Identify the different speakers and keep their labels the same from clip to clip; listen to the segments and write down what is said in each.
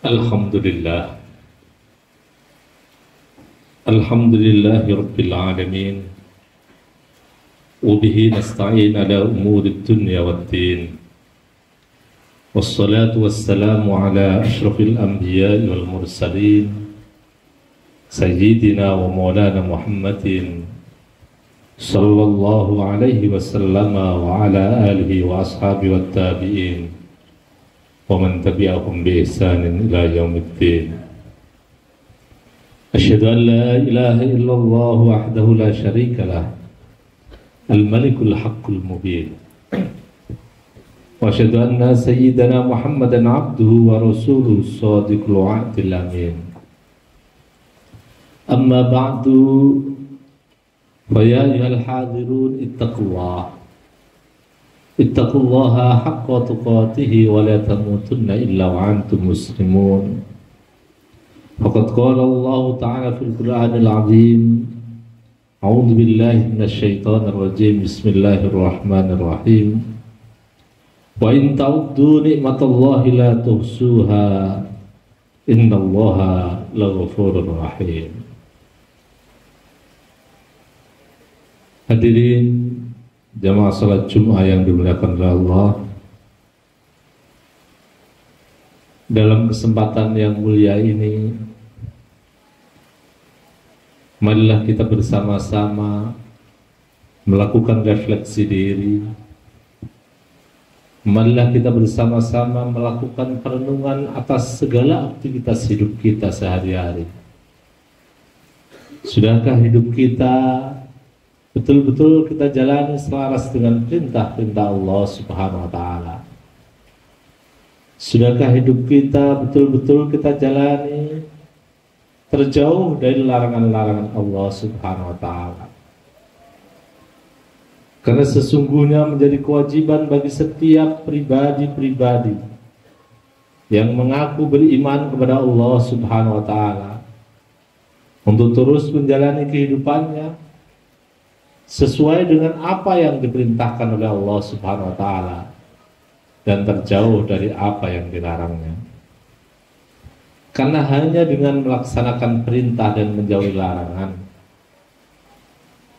Speaker 1: Alhamdulillah. Alhamdulillahi Rabbil Alamin. Wabihi nasta'in ala umuri dunya waddin. Wassalatu wassalamu ala ashrafil anbiya wal mursalin Sayyidina wa maulana Muhammadin sallallahu alaihi wasallam wa ala alihi wa ashabihi wa tabi'in wa man tabi'ahum bi ihsanin ila yaumiddin. Asyhadu an la ilaha illallah wahdahu la syarika lah, al-malikul haqqul mubin. Wa asyhadu anna sayyidana Muhammadan abduhu wa rasuluhu shadiqul wa'dil amin. Amma ba'du, fa ya ayyuhal hadirun ittaqullaha haqqa tuqatih wa la tamutunna illa wa antum muslimun. Faqad qala Allah ta'ala fil Qur'anil 'azim, a'udzu billahi minasy syaithanir rajim, bismillahirrahmanirrahim. Wa in ta'uddu ni'matallahi la tuhsuha, innallaha laghafurur rahim. Hadirin jamaah salat Jumat yang dimuliakan oleh Allah, dalam kesempatan yang mulia ini, marilah kita bersama-sama melakukan refleksi diri. Marilah kita bersama-sama melakukan perenungan atas segala aktivitas hidup kita sehari-hari. Sudahkah hidup kita betul-betul kita jalani selaras dengan perintah-perintah Allah Subhanahu wa Ta'ala? Sudahkah hidup kita betul-betul kita jalani terjauh dari larangan-larangan Allah Subhanahu wa Ta'ala? Karena sesungguhnya menjadi kewajiban bagi setiap pribadi-pribadi yang mengaku beriman kepada Allah Subhanahu wa Ta'ala untuk terus menjalani kehidupannya sesuai dengan apa yang diperintahkan oleh Allah Subhanahu wa Ta'ala dan terjauh dari apa yang dilarangnya. Karena hanya dengan melaksanakan perintah dan menjauhi larangan,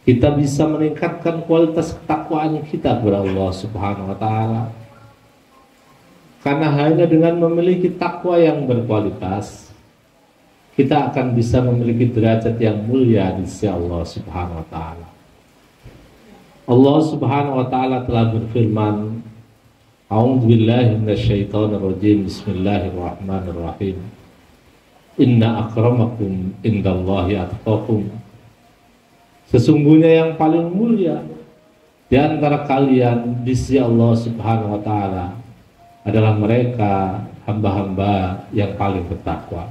Speaker 1: kita bisa meningkatkan kualitas ketakwaan kita kepada Allah Subhanahu wa Ta'ala. Karena hanya dengan memiliki takwa yang berkualitas, kita akan bisa memiliki derajat yang mulia di sisi Allah Subhanahu wa Ta'ala. Allah Subhanahu wa Ta'ala telah berfirman, a'udzu billahi minasyaitonir rajim, bismillahirrahmanirrahim. Inna akramakum indallahi atqakum. Sesungguhnya yang paling mulia di antara kalian di sisi Allah Subhanahu wa Ta'ala adalah mereka hamba-hamba yang paling bertakwa.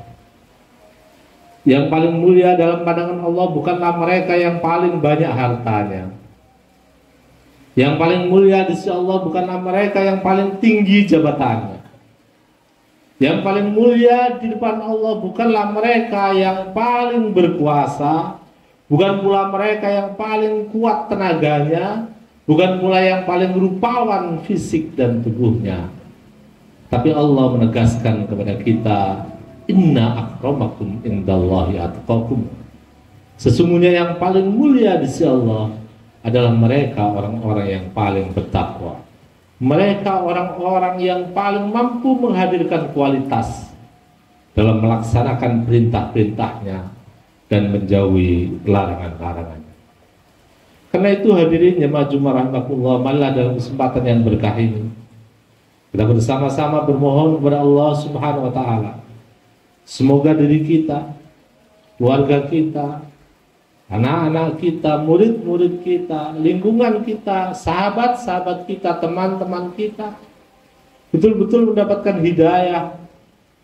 Speaker 1: Yang paling mulia dalam pandangan Allah bukanlah mereka yang paling banyak hartanya. Yang paling mulia di sisi Allah bukanlah mereka yang paling tinggi jabatannya. Yang paling mulia di depan Allah bukanlah mereka yang paling berkuasa, bukan pula mereka yang paling kuat tenaganya, bukan pula yang paling rupawan fisik dan tubuhnya. Tapi Allah menegaskan kepada kita, inna akramakum indallahi atqakum. Sesungguhnya yang paling mulia di sisi Allah adalah mereka orang-orang yang paling bertakwa. Mereka orang-orang yang paling mampu menghadirkan kualitas dalam melaksanakan perintah-perintahnya dan menjauhi larangan-larangannya. Karena itu hadirin jemaah Jumat rahimakumullah, marilah dalam kesempatan yang berkah ini kita bersama-sama bermohon kepada Allah Subhanahu wa Ta'ala, semoga diri kita, keluarga kita, anak-anak kita, murid-murid kita, lingkungan kita, sahabat-sahabat kita, teman-teman kita betul-betul mendapatkan hidayah,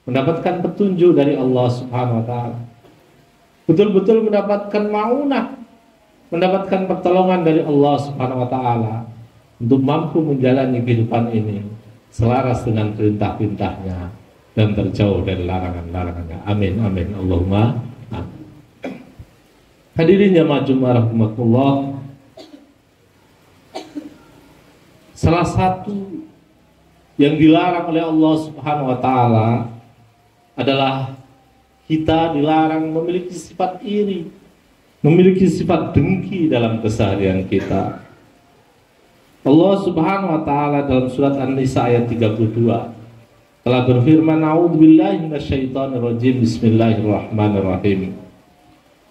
Speaker 1: mendapatkan petunjuk dari Allah Subhanahu wa Ta'ala, betul-betul mendapatkan maunah, mendapatkan pertolongan dari Allah Subhanahu wa Ta'ala untuk mampu menjalani kehidupan ini selaras dengan perintah-perintahnya, dan terjauh dari larangan-larangannya. Amin, amin, Allahumma amin. Hadirin jamaah Jumat rahimakumullah, salah satu yang dilarang oleh Allah Subhanahu wa taala adalah kita dilarang memiliki sifat iri, memiliki sifat dengki dalam keseharian kita. Allah Subhanahu wa taala dalam surat An-Nisa ayat 32 telah berfirman, a'udzubillahi minasyaitonirrajim, bismillahirrahmanirrahim.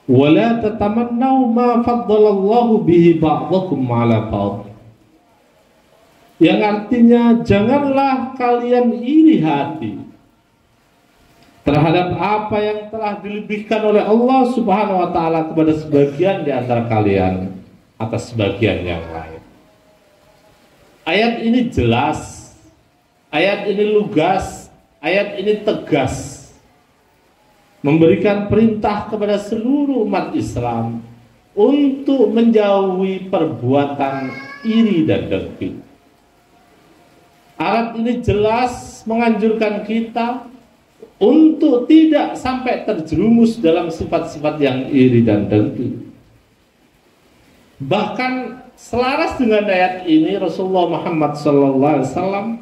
Speaker 1: Wa la tatamannaw ma faddalallahu bihi ba'dakum 'ala ba'd. Yang artinya, janganlah kalian iri hati terhadap apa yang telah dilebihkan oleh Allah Subhanahu wa taala kepada sebagian di antara kalian atas sebagian yang lain. Ayat ini jelas, ayat ini lugas, ayat ini tegas, memberikan perintah kepada seluruh umat Islam untuk menjauhi perbuatan iri dan dengki. Ayat ini jelas menganjurkan kita untuk tidak sampai terjerumus dalam sifat-sifat yang iri dan dengki. Bahkan selaras dengan ayat ini, Rasulullah Muhammad SAW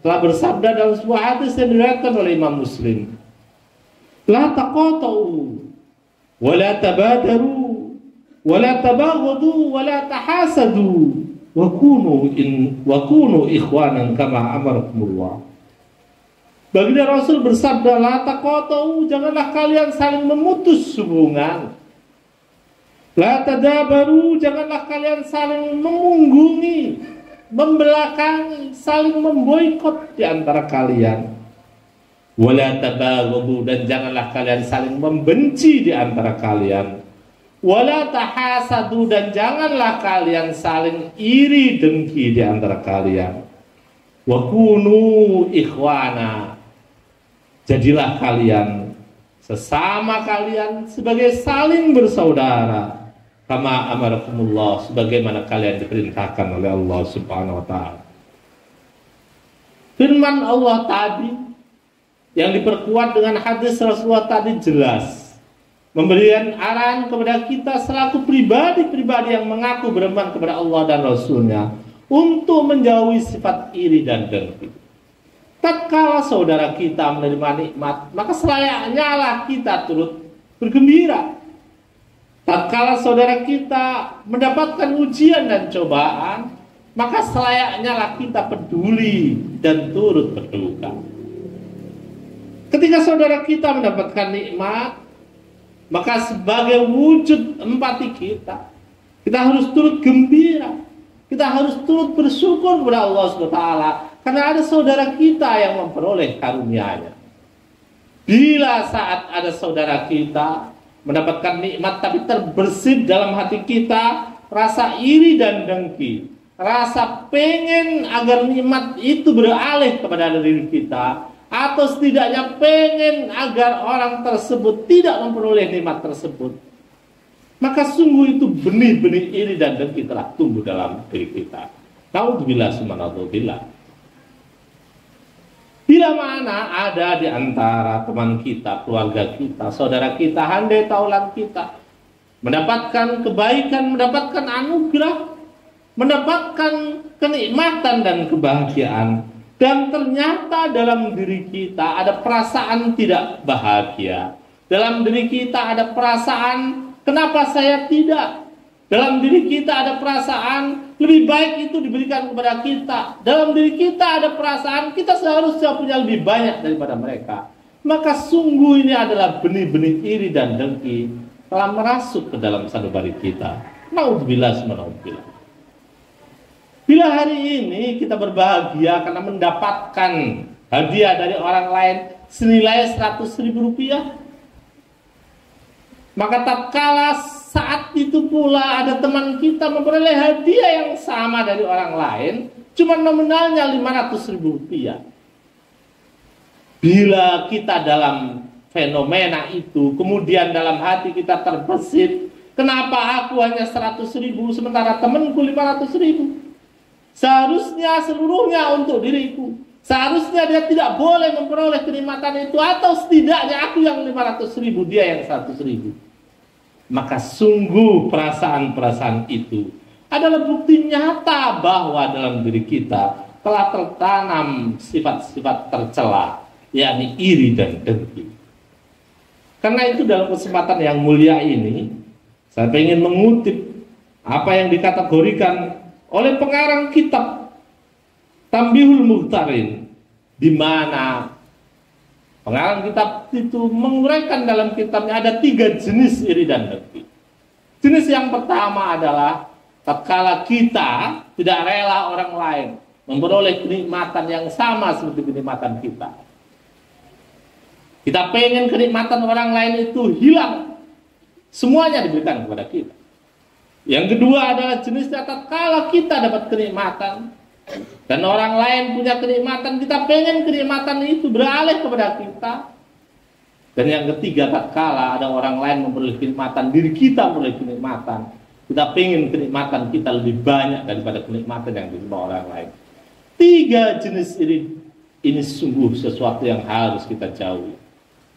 Speaker 1: telah bersabda dalam sebuah hadis yang diriwayatkan oleh Imam Muslim, la taqata'u wa la tabadaru wa la tabaghadu wa la tahasadu wa kunu ikhwanan kama amarakumullah. Baginda Rasul bersabda, la taqata'u, janganlah kalian saling memutus hubungan. La tadabaru, janganlah kalian saling memunggungi, membelakangi, saling memboikot di antara kalian. Wala tabaghadu, dan janganlah kalian saling membenci di antara kalian. Wala tahasadu, dan janganlah kalian saling iri dengki di antara kalian. Wa kunu ikhwana, jadilah kalian sesama kalian sebagai saling bersaudara. Kama amarakumullah, sebagaimana kalian diperintahkan oleh Allah Subhanahu wa taala. Firman Allah tadi yang diperkuat dengan hadis Rasulullah tadi jelas memberikan arahan kepada kita selaku pribadi-pribadi yang mengaku beriman kepada Allah dan Rasulnya untuk menjauhi sifat iri dan dengki. Tatkala saudara kita menerima nikmat, maka selayaknya lah kita turut bergembira. Tatkala saudara kita mendapatkan ujian dan cobaan, maka selayaknya lah kita peduli dan turut berduka. Ketika saudara kita mendapatkan nikmat, maka sebagai wujud empati kita harus turut gembira, kita harus turut bersyukur kepada Allah SWT, karena ada saudara kita yang memperoleh karunia-Nya. Bila saat ada saudara kita mendapatkan nikmat tapi terbersit dalam hati kita rasa iri dan dengki, rasa pengen agar nikmat itu beralih kepada diri kita, atau setidaknya pengen agar orang tersebut tidak memperoleh nikmat tersebut, maka sungguh itu benih-benih iri dan dengki telah tumbuh dalam diri kita. Naudzubillah summa naudzubillah. Bila mana ada di antara teman kita, keluarga kita, saudara kita, handai taulan kita mendapatkan kebaikan, mendapatkan anugerah, mendapatkan kenikmatan dan kebahagiaan, dan ternyata dalam diri kita ada perasaan tidak bahagia, dalam diri kita ada perasaan kenapa saya tidak, dalam diri kita ada perasaan lebih baik itu diberikan kepada kita, dalam diri kita ada perasaan kita seharusnya punya lebih banyak daripada mereka, maka sungguh ini adalah benih-benih iri dan dengki telah merasuk ke dalam sanubari kita. Naudzubillah summa naudzubillah. Bila hari ini kita berbahagia karena mendapatkan hadiah dari orang lain senilai 100.000 rupiah, maka tatkala saat itu pula ada teman kita memperoleh hadiah yang sama dari orang lain, cuma nominalnya 500.000 rupiah. Bila kita dalam fenomena itu, kemudian dalam hati kita terbesit, kenapa aku hanya 100.000 sementara temanku 500.000? Seharusnya seluruhnya untuk diriku. Seharusnya dia tidak boleh memperoleh kenikmatan itu, atau setidaknya aku yang 500.000, dia yang 100.000. Maka sungguh perasaan-perasaan itu adalah bukti nyata bahwa dalam diri kita telah tertanam sifat-sifat tercela, yakni iri dan dengki. Karena itu dalam kesempatan yang mulia ini, saya ingin mengutip apa yang dikategorikan oleh pengarang kitab Tambihul Muhtarin, di mana pengarang kitab itu menguraikan dalam kitabnya ada 3 jenis iri dan dengki. Jenis yang pertama adalah tatkala kita tidak rela orang lain memperoleh kenikmatan yang sama seperti kenikmatan kita. Kita pengen kenikmatan orang lain itu hilang, semuanya diberikan kepada kita. Yang kedua adalah jenisnya tatkala kita dapat kenikmatan dan orang lain punya kenikmatan, kita pengen kenikmatan itu beralih kepada kita. Dan yang ketiga, tatkala ada orang lain memperoleh kenikmatan, diri kita memperoleh kenikmatan, kita pengen kenikmatan kita lebih banyak daripada kenikmatan yang diterima orang lain. 3 jenis ini sungguh sesuatu yang harus kita jauhi.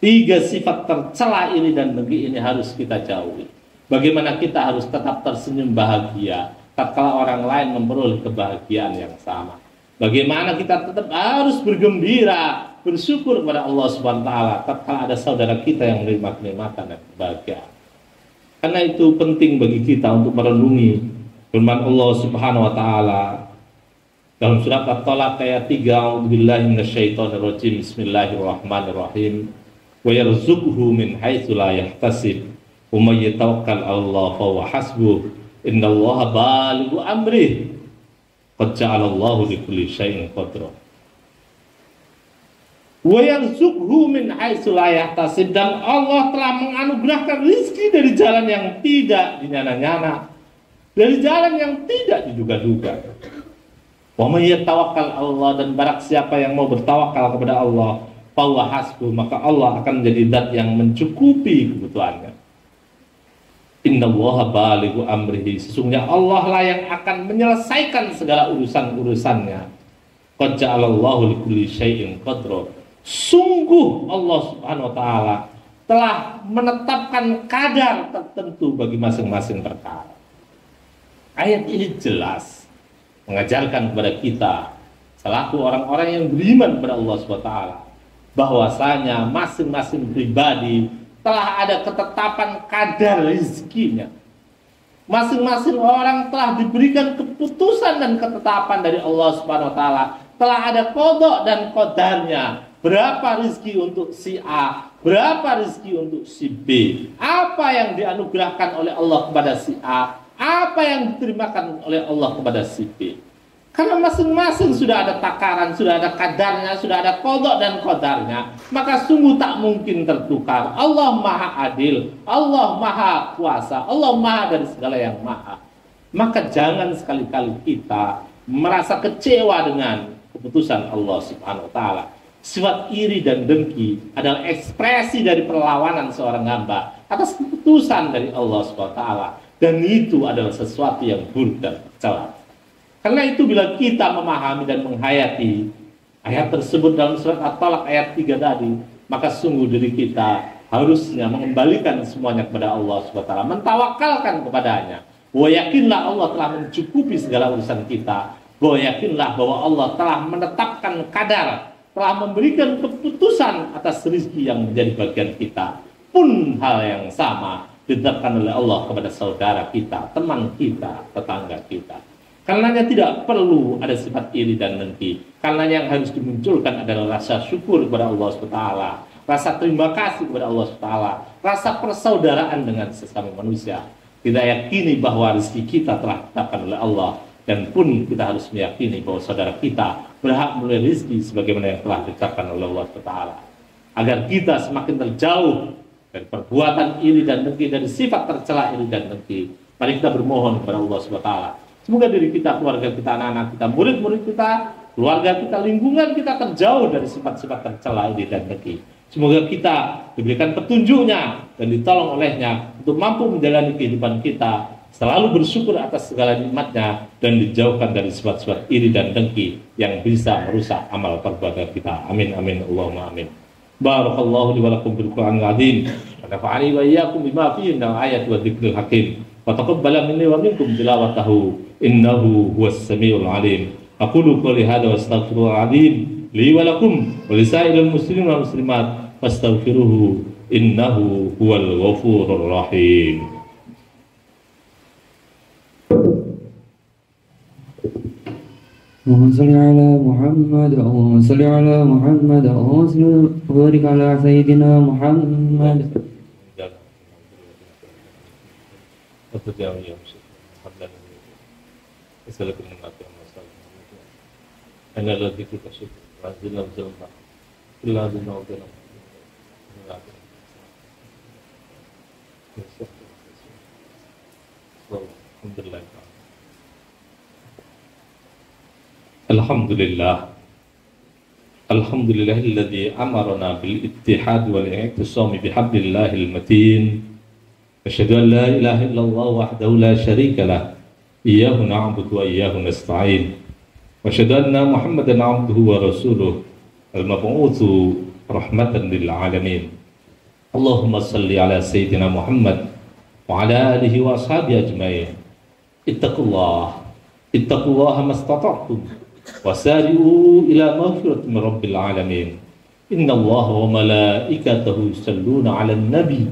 Speaker 1: 3 sifat tercela iri dan dengki ini harus kita jauhi. Bagaimana kita harus tetap tersenyum bahagia tatkala orang lain memperoleh kebahagiaan yang sama. Bagaimana kita tetap harus bergembira, bersyukur kepada Allah Subhanahu wa taala tatkala ada saudara kita yang menerima kenikmatan dan kebahagiaan. Karena itu penting bagi kita untuk merenungi firman Allah Subhanahu wa taala dalam surat At-Talaq ayat 3, A'udzubillahi minasyaitonirrajim. Bismillahirrahmanirrahim. Wa yarzuqhu min haitsu la yahtasib. Wa may yatawakkal 'alallahi fa huwa hasbuh. Innallaha balighu amrih. Qad ja'alallahu likulli syai'in qadra. Wa yarzuqhu min haitsu la yahtasib, dan Allah telah menganugerahkan rezeki dari jalan yang tidak dinyana-nyana, dari jalan yang tidak diduga-duga. Wa may yatawakkal 'alallah, dan barang siapa yang mau bertawakal kepada Allah, fa huwa hasbuh, maka Allah akan menjadi zat yang mencukupi kebutuhannya. Innallaha balighu amrihi, sesungguhnya Allah lah yang akan menyelesaikan segala urusan-urusannya. Qad ja'alallahu likulli syai'in qadra, sungguh Allah Subhanahu wa taala telah menetapkan kadar tertentu bagi masing-masing perkara. Ayat ini jelas mengajarkan kepada kita selaku orang-orang yang beriman kepada Allah Subhanahu wa taala bahwasanya masing-masing pribadi telah ada ketetapan kadar rezekinya. Masing-masing orang telah diberikan keputusan dan ketetapan dari Allah Subhanahu wa taala. Telah ada qada dan qadarnya. Berapa rezeki untuk si A, berapa rezeki untuk si B. Apa yang dianugerahkan oleh Allah kepada si A, apa yang diterimakan oleh Allah kepada si B. Karena masing-masing sudah ada takaran, sudah ada kadarnya, sudah ada qada dan qadarnya, maka sungguh tak mungkin tertukar. Allah Maha Adil, Allah Maha Kuasa, Allah Maha dari segala yang maha. Maka jangan sekali-kali kita merasa kecewa dengan keputusan Allah Subhanahu wa taala. Sifat iri dan dengki adalah ekspresi dari perlawanan seorang hamba atas keputusan dari Allah Subhanahu wa taala, dan itu adalah sesuatu yang buruk dan tercela. Karena itu bila kita memahami dan menghayati ayat tersebut dalam surat At-Talaq ayat 3 tadi, maka sungguh diri kita harusnya mengembalikan semuanya kepada Allah SWT, mentawakalkan kepadanya. Bahwa yakinlah Allah telah mencukupi segala urusan kita. Bahwa yakinlah bahwa Allah telah menetapkan kadar, telah memberikan keputusan atas rezeki yang menjadi bagian kita. Pun hal yang sama ditetapkan oleh Allah kepada saudara kita, teman kita, tetangga kita. Karenanya tidak perlu ada sifat iri dan dengki. Karena yang harus dimunculkan adalah rasa syukur kepada Allah SWT, rasa terima kasih kepada Allah SWT, rasa persaudaraan dengan sesama manusia. Kita yakini bahwa rezeki kita telah ditetapkan oleh Allah, dan pun kita harus meyakini bahwa saudara kita berhak memilih rezeki sebagaimana yang telah ditetapkan oleh Allah SWT. Agar kita semakin terjauh dari perbuatan iri dan dengki, dari sifat tercela iri dan dengki, mari kita bermohon kepada Allah SWT. Semoga diri kita, keluarga kita, anak-anak kita, murid-murid kita, keluarga kita, lingkungan kita terjauh dari sifat-sifat tercela iri dan dengki. Semoga kita diberikan petunjuknya dan ditolong olehnya untuk mampu menjalani kehidupan kita selalu bersyukur atas segala nikmatnya, dan dijauhkan dari sifat-sifat iri dan dengki yang bisa merusak amal perbuatan kita. Amin amin Allahumma amin. Barakallahu li wa lakum bil Qur'anil azim wa nafa'ani wa iyyakum bima fihi minal ayati wa dzikril hakim wa taqabbala minni wa minkum tilawatahu innahu huwas samiul alim. Aqulu qouli hadza wa astaghfirullahal azim li wa lakum wa lisairil muslimin wal muslimat fastaghfiruhu innahu huwal ghafurur rahim.
Speaker 2: اللهم صل على محمد اللهم صل على محمد اللهم صل وبارك على سيدنا محمد.
Speaker 1: Alhamdulillah. Alhamdulillahilladzi amarna bil ittihad wal i'tisam bihablillahil matin. Asyhadu an la ilaha illallah wahdahu la syarika lah. Iyyahu na'budu wa iyyahu nasta'in. Wa asyhadu anna Muhammadan 'abduhu wa rasuluh al-mab'utsu rahmatan lil alamin. Allahumma shalli ala sayyidina Muhammad wa ala alihi wa ashabihi ajmain. Ittaqullaha mastata'tum. Wasari'u ila maghfiratin min rabbil alamin. Innallaha wa malaikatahu yusalluna 'alan nabi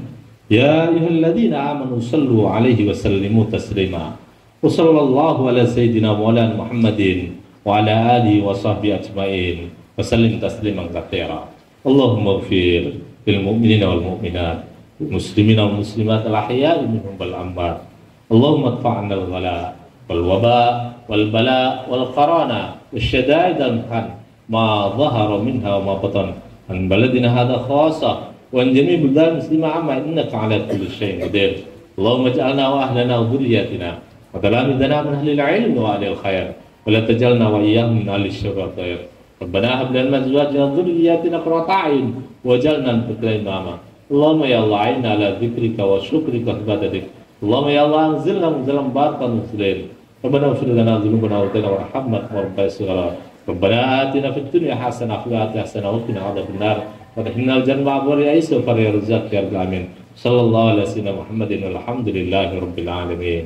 Speaker 1: ya ayyuhalladzina amanu sallu 'alaihi wa sallimu taslima. Wa sallallahu ala sayyidina maulana Muhammadin wa ala alihi wa sahbihi ajmain wa sallim tasliman katsira. Allahumma ighfir lil mu'minina wal mu'minat wal muslimina wal muslimat al ahya'i minhum wal amwat. Allahumma adfa'na al ghala wal waba wal bala wal qarana والشدائد المحن ما ظهر منها وما بطن عن بلدنا هذا خاصة وعن جميع بلدان المسلمة عامة إنك على كل شيء قدير. اللهم اجعلنا وأهلنا وذرياتنا وتلاميذنا من أهل العلم وأهل الخير ولا تجعلنا وإياهم من أهل الشر والخير. ربنا هب لنا من أزواجنا وذرياتنا قرة أعين واجعلنا للمتقين إماما. اللهم يا الله أعنا على ذكرك وشكرك وعبادتك. اللهم يا الله أنزلنا منزلا مباركا مسلما. ربنا اغفر لنا ذنوبنا وارحمنا وارحمنا وربنا صغارا. ربنا آتنا في الدنيا حسنة وفي الآخرة حسنة وقنا عذاب النار وادخلنا الجنة مع أبرار عيسى وفريق الرزاق يا رب العالمين. صلى الله على سيدنا محمد والحمد لله رب العالمين.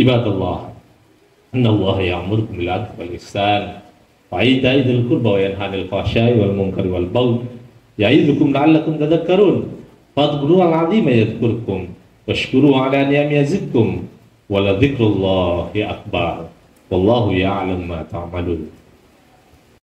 Speaker 1: عباد الله إن الله يأمركم بالعدل والإحسان وإيتاء ذي القربى وينهى عن الفحشاء والمنكر والبغي يعظكم لعلكم تذكرون. فاذكروا العظيم يذكركم واشكروه على نعمه يزدكم ولذكر الله أكبر والله يعلم ما تعملون.